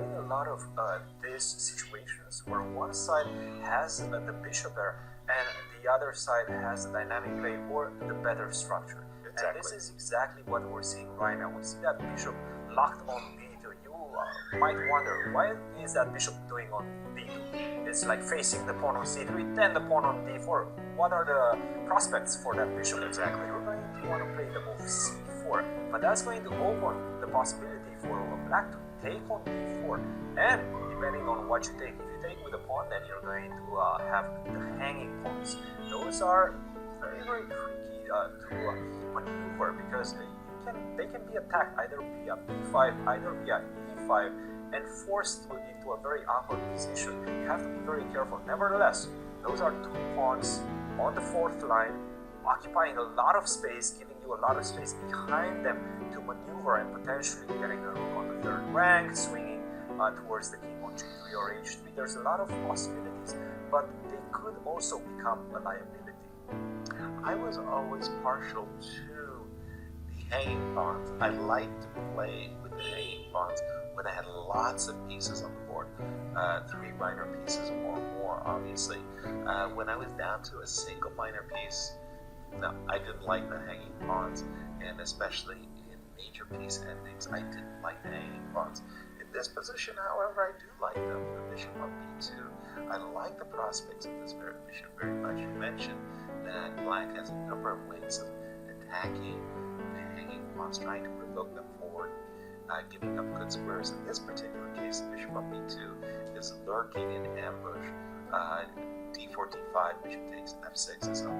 getting a lot of these situations where one side has the bishop there and the other side has the dynamic play or the better structure. Exactly. And this is exactly what we're seeing right now. We see that bishop locked on b2. You might wonder, why is that bishop doing on b2? It's like facing the pawn on c3, then the pawn on d4. What are the prospects for that bishop exactly? You're going to want to play the move c4, but that's going to open the possibility for black to take on d4. And depending on what you take, if you take with a pawn, then you're going to have the hanging pawns. Those are very, very tricky to maneuver because they can be attacked either via b5, either via e5, and forced into a very awkward position. You have to be very careful. Nevertheless, those are two pawns on the fourth line, occupying a lot of space, giving you a lot of space behind them to maneuver and potentially getting the rook on the third rank, swinging towards the king on g3 or h3. There's a lot of possibilities, but they could also become a liability. I was always partial to the hanging pawns. I liked to play with the hanging pawns when I had lots of pieces on the board, 3 minor pieces or more, obviously. When I was down to a single minor piece, no, I didn't like the hanging pawns, and especially in major piece endings, I didn't like the hanging pawns. In this position, however, I do like them. The bishop on b2. I like the prospects of this bishop very much. You mentioned that black has a number of ways of attacking the hanging pawns, trying to provoke them forward, giving up good squares. In this particular case, the bishop on b2 is lurking in ambush. d4, d5, bishop takes f6 is on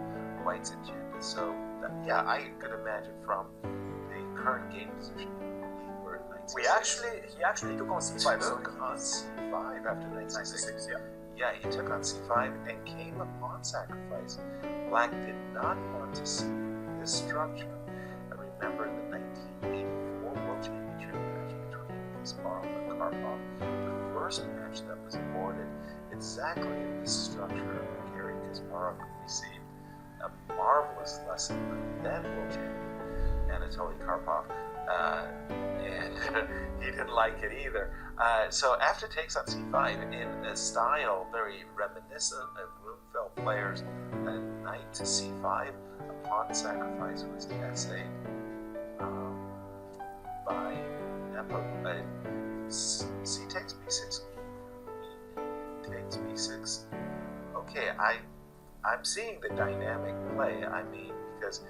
white's agenda. So, yeah, I could imagine from the current game position, we're at knight c6. He actually took on c5. Took on c5 after knight c6. Yeah. Yeah, he took on c5 and came a pawn sacrifice. Black did not want to see this structure. I remember the 1984 World Championship match between Kasparov and Karpov. The first match that was awarded exactly in this structure. Gary Kasparov received a marvelous lesson from then World Champion Anatoly Karpov. And he didn't like it either. So after takes on c5 in a style very reminiscent of Roomfeld players, knight to c5, a pawn sacrifice was essayed by c takes b6, takes b6. Okay, I'm seeing the dynamic play. I mean, because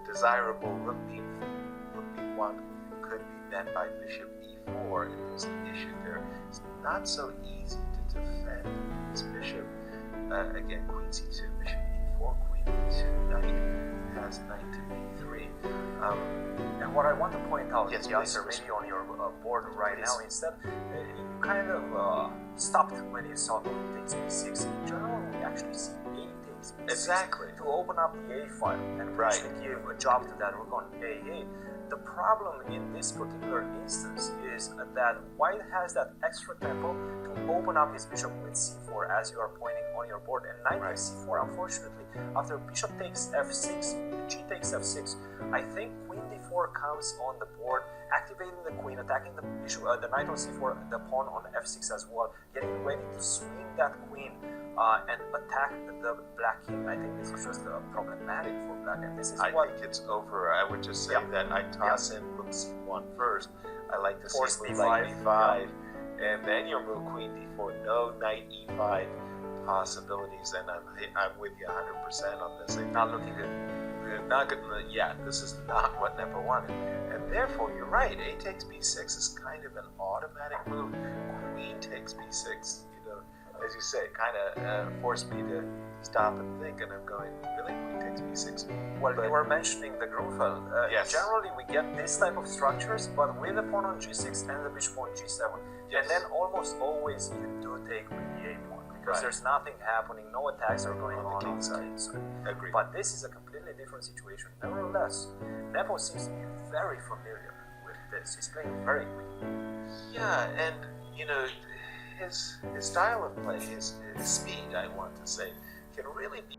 desirable rook b1 could be met by bishop e4 if there's an issue there. It's not so easy to defend this bishop. Again, queen c2, bishop e4, queen b2, knight has knight to b3. And what I want to point out, yes, the answer maybe on your board right now, instead, you kind of stopped when you saw queen takes b6. In general, we actually see a takes b6 exactly to open up the a file and actually give a job to that rook on a8. The problem in this particular instance is that white has that extra tempo to open up his bishop with c4, as you are pointing on your board, and knight takes c4. Unfortunately, after bishop takes f6, g takes f6, I think queen d4 comes on the board, activating the queen, attacking the bishop, the knight on c4, the pawn on f6 as well, getting ready to swing that queen and attack the black king. I think this is just problematic for black, and this is I think it's over. I would just say that I toss in rook c1 first. I like to force see b5, b5, and then you move queen d4. No knight e5 possibilities, and I'm with you 100% on this. I'm not looking at, not good. Yeah, this is not what Nepo wanted, and therefore you're right. A takes b6 is kind of an automatic move. Queen takes b6. As you say, kind of forced me to stop and think, and I'm going, really? Queen takes b6? Well, you were mentioning the Grunfeld. Yes. Generally, we get this type of structures, but with the pawn on g6 and the bishop on g7. Yes. And then almost always you do take with the a pawn, because there's nothing happening, no attacks are going on the king side. Agreed. But this is a completely different situation. Nevertheless, Nepo seems to be very familiar with this. He's playing very quickly. Yeah, and, his style of play, his speed, I want to say, can really be